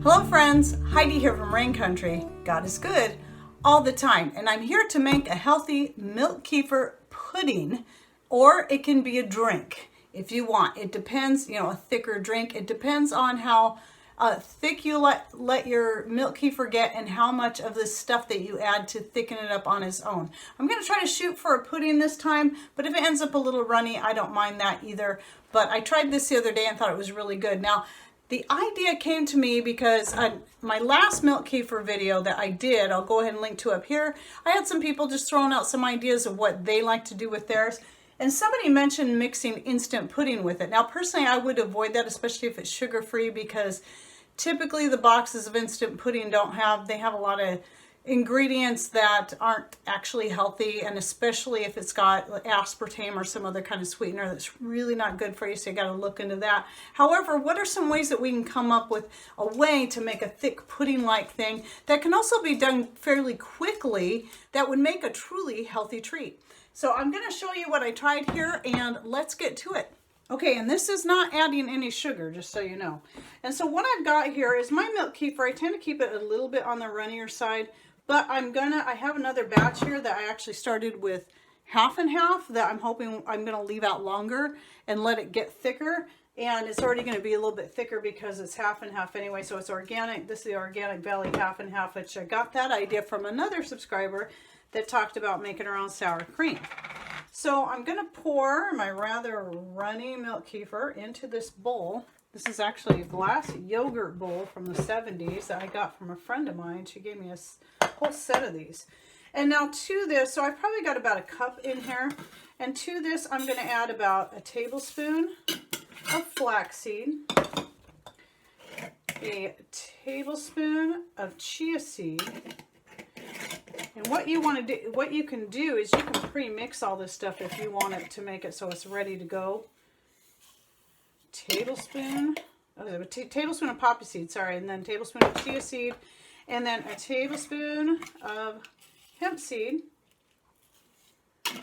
Hello friends, Heidi here from Rain Country. God is good all the time, and I'm here to make a healthy milk kefir pudding, or it can be a drink if you want. It depends, a thicker drink. It depends on how thick you let your milk kefir get and how much of this stuff that you add to thicken it up on its own. I'm going to try to shoot for a pudding this time, but if it ends up a little runny, I don't mind that either. But I tried this the other day and thought it was really good. Now, the idea came to me because my last milk kefir video that I did, I'll go ahead and link to up here, I had some people just throwing out some ideas of what they like to do with theirs. And somebody mentioned mixing instant pudding with it. Now, personally, I would avoid that, especially if it's sugar-free, because typically the boxes of instant pudding they have a lot of ingredients that aren't actually healthy, and especially if it's got aspartame or some other kind of sweetener that's really not good for you, so you got to look into that. However, what are some ways that we can come up with a way to make a thick pudding-like thing that can also be done fairly quickly that would make a truly healthy treat? So I'm going to show you what I tried here, and let's get to it. Okay, and this is not adding any sugar, just so you know. And so what I've got here is my milk kefir. I tend to keep it a little bit on the runnier side, but I have another batch here that I actually started with half and half that I'm hoping I'm going to leave out longer and let it get thicker. And it's already going to be a little bit thicker because it's half and half anyway, so it's organic. This is the Organic Valley half and half, which I got that idea from another subscriber that talked about making her own sour cream. So I'm going to pour my rather runny milk kefir into this bowl. This is actually a glass yogurt bowl from the 70s that I got from a friend of mine. She gave me a whole set of these. And now to this, so I've probably got about a cup in here. And to this, I'm going to add about a tablespoon of flaxseed, a tablespoon of chia seed. And what you want to do, what you can do is you can pre-mix all this stuff if you want it to make it so it's ready to go. Tablespoon of poppy seed, sorry, and then a tablespoon of chia seed, and then a tablespoon of hemp seed.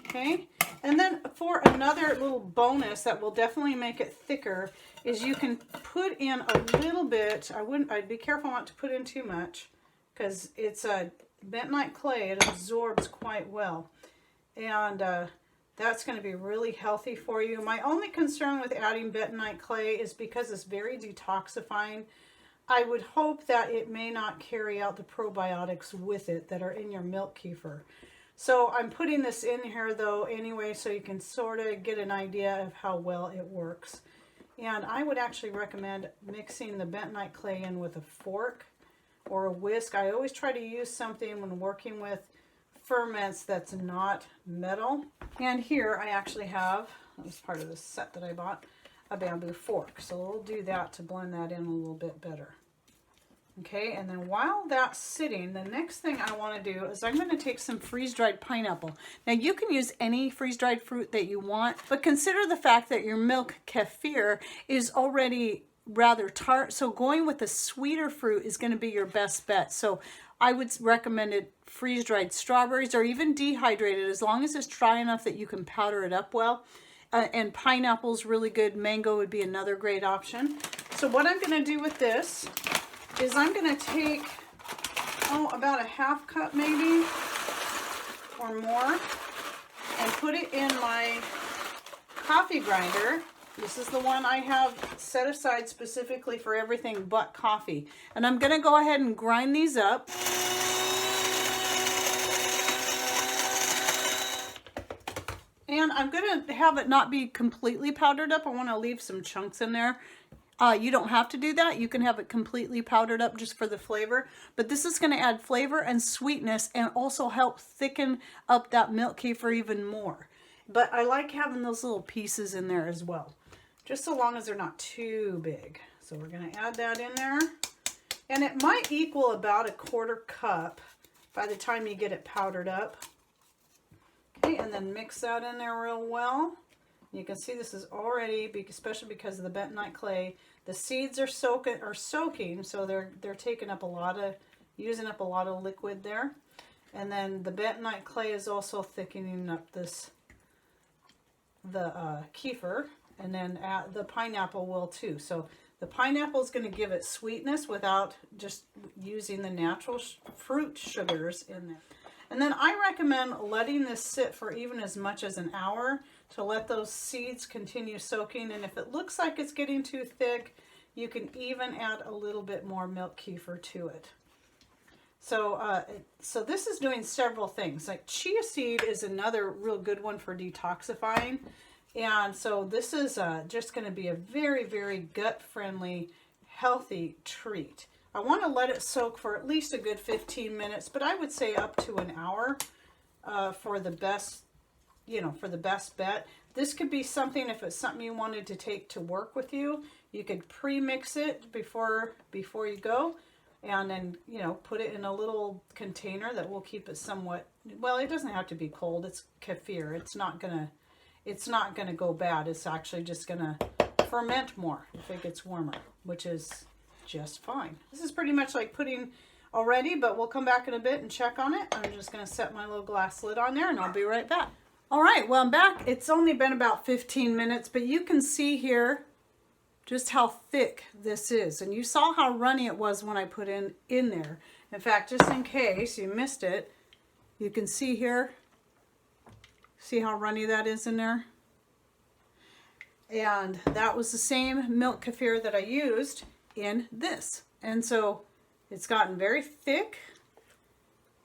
Okay, and then for another little bonus that will definitely make it thicker is you can put in a little bit. I'd be careful not to put in too much because it's a bentonite clay. It absorbs quite well, and that's going to be really healthy for you. My only concern with adding bentonite clay is because it's very detoxifying. I would hope that it may not carry out the probiotics with it that are in your milk kefir. So I'm putting this in here though anyway, so you can sort of get an idea of how well it works. And I would actually recommend mixing the bentonite clay in with a fork or a whisk. I always try to use something when working with ferments that's not metal. And here I actually have, that was part of the set that I bought, a bamboo fork. So we'll do that to blend that in a little bit better. Okay, and then while that's sitting, the next thing I want to do is I'm going to take some freeze-dried pineapple. Now you can use any freeze-dried fruit that you want, but consider the fact that your milk kefir is already rather tart, so going with a sweeter fruit is going to be your best bet. So I would recommend it freeze-dried strawberries or even dehydrated, as long as it's dry enough that you can powder it up well. And pineapple's really good. Mango would be another great option. So what I'm going to do with this is I'm going to take, about a half cup maybe or more, and put it in my coffee grinder. This is the one I have set aside specifically for everything but coffee. And I'm going to go ahead and grind these up. And I'm going to have it not be completely powdered up. I want to leave some chunks in there. You don't have to do that. You can have it completely powdered up just for the flavor. But this is going to add flavor and sweetness and also help thicken up that milk kefir even more. But I like having those little pieces in there as well, just so long as they're not too big. So we're going to add that in there. And it might equal about a quarter cup by the time you get it powdered up. Okay, and then mix that in there real well. You can see this is already, especially because of the bentonite clay, the seeds are soaking, so they're taking up using up a lot of liquid there. And then the bentonite clay is also thickening up the kefir, and then the pineapple will too. So The pineapple is going to give it sweetness without just using the natural fruit sugars in there. And then I recommend letting this sit for even as much as an hour to let those seeds continue soaking. And if it looks like it's getting too thick, you can even add a little bit more milk kefir to it. So, so this is doing several things. Like chia seed is another real good one for detoxifying. And so this is just going to be a very, very gut-friendly, healthy treat. I want to let it soak for at least a good 15 minutes, but I would say up to an hour for the best, for the best bet. This could be something, if it's something you wanted to take to work with you, you could pre-mix it before you go, and then, put it in a little container that will keep it somewhat, well, it doesn't have to be cold. It's kefir. It's not gonna go bad. It's actually just gonna ferment more if it gets warmer, which is just fine. This is pretty much like pudding already, but we'll come back in a bit and check on it. I'm just going to set my little glass lid on there and I'll be right back. All right, well, I'm back. It's only been about 15 minutes, but you can see here just how thick this is. And you saw how runny it was when I put in there. In fact, just in case you missed it, you can see here, see how runny that is in there? And that was the same milk kefir that I used in this. And so it's gotten very thick.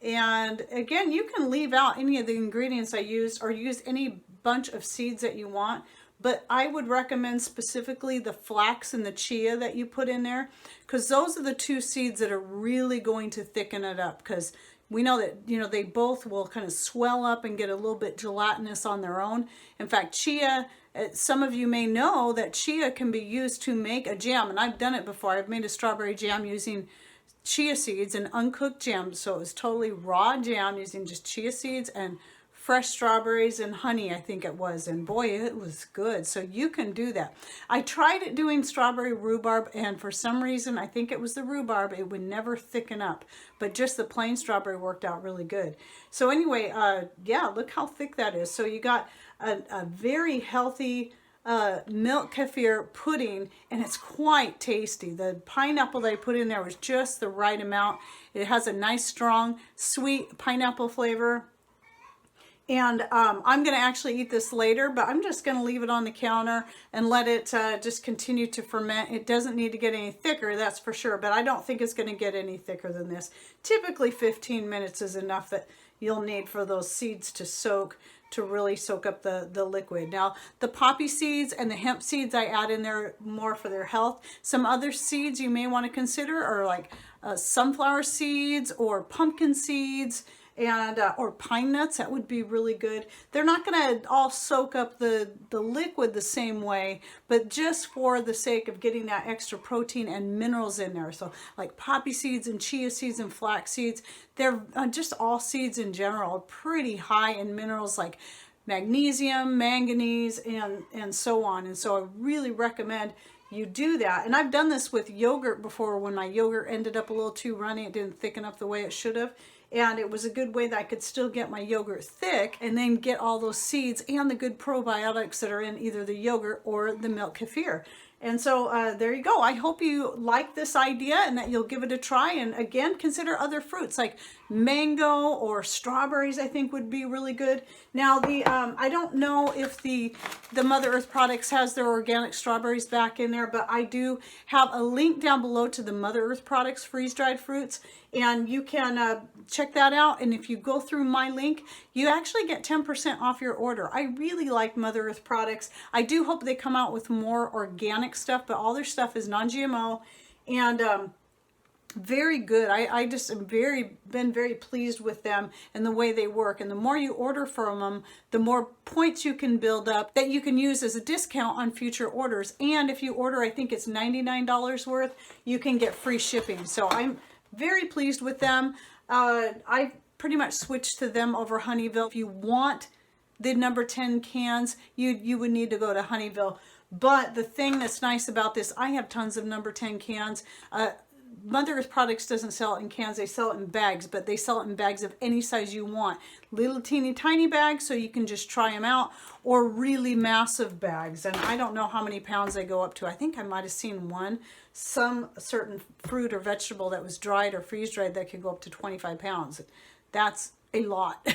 And again, you can leave out any of the ingredients I used or use any bunch of seeds that you want, but I would recommend specifically the flax and the chia that you put in there, because those are the two seeds that are really going to thicken it up, because we know that, they both will kind of swell up and get a little bit gelatinous on their own. In fact, chia, some of you may know that chia can be used to make a jam, and I've done it before. I've made a strawberry jam using chia seeds and uncooked jam, so it was totally raw jam using just chia seeds and fresh strawberries and honey, I think it was, and boy, it was good. So you can do that. I tried it doing strawberry rhubarb, and for some reason, I think it was the rhubarb, it would never thicken up, but just the plain strawberry worked out really good. So anyway, yeah, look how thick that is. So you got a very healthy milk kefir pudding, and it's quite tasty. The pineapple that I put in there was just the right amount. It has a nice, strong, sweet pineapple flavor. And I'm going to actually eat this later, but I'm just going to leave it on the counter and let it just continue to ferment. It doesn't need to get any thicker, that's for sure, but I don't think it's going to get any thicker than this. Typically 15 minutes is enough that you'll need for those seeds to really soak up the liquid. Now, the poppy seeds and the hemp seeds I add in there more for their health. Some other seeds you may want to consider are like sunflower seeds or pumpkin seeds, and or pine nuts. That would be really good. They're not going to all soak up the liquid the same way, but just for the sake of getting that extra protein and minerals in there. So like poppy seeds and chia seeds and flax seeds, they're just all seeds in general, pretty high in minerals like magnesium, manganese, and so on. And so I really recommend you do that. And I've done this with yogurt before when my yogurt ended up a little too runny. It didn't thicken up the way it should have. And it was a good way that I could still get my yogurt thick and then get all those seeds and the good probiotics that are in either the yogurt or the milk kefir. And so there you go. I hope you like this idea and that you'll give it a try. And again, consider other fruits like mango or strawberries, I think would be really good. Now, I don't know if the Mother Earth Products has their organic strawberries back in there, but I do have a link down below to the Mother Earth Products freeze-dried fruits, and you can check that out. And if you go through my link, you actually get 10% off your order. I really like Mother Earth Products. I do hope they come out with more organic stuff, but all their stuff is non-GMO and very good. I just am been very pleased with them and the way they work. And the more you order from them, the more points you can build up that you can use as a discount on future orders. And if you order, I think it's $99 worth, you can get free shipping. So I'm very pleased with them. I pretty much switched to them over Honeyville. If you want the number 10 cans, you would need to go to Honeyville. But the thing that's nice about this, I have tons of number 10 cans. Mother Earth Products doesn't sell it in cans, they sell it in bags, but they sell it in bags of any size you want. Little teeny tiny bags so you can just try them out, or really massive bags. And I don't know how many pounds they go up to. I think I might have seen some certain fruit or vegetable that was dried or freeze dried that could go up to 25 pounds. That's a lot.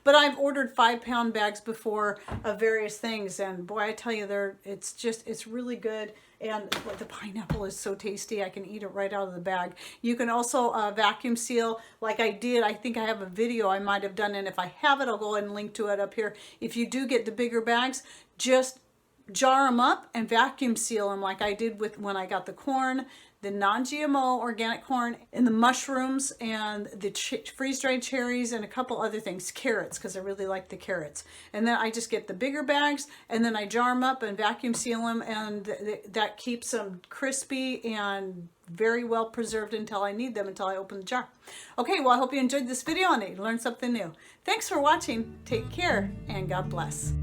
But I've ordered 5-pound bags before of various things, and boy, I tell you, it's really good. And the pineapple is so tasty. I can eat it right out of the bag. You can also vacuum seal like I did. I think I have a video I might have done, and if I have it, I'll go ahead and link to it up here. If you do get the bigger bags, just jar them up and vacuum seal them like I did with when I got the corn, the non-GMO organic corn, and the mushrooms, and the freeze-dried cherries, and a couple other things, carrots, because I really like the carrots. And then I just get the bigger bags, and then I jar them up and vacuum seal them, and that keeps them crispy and very well preserved until I need them, until I open the jar. Okay, well, I hope you enjoyed this video and you learned something new. Thanks for watching. Take care, and God bless.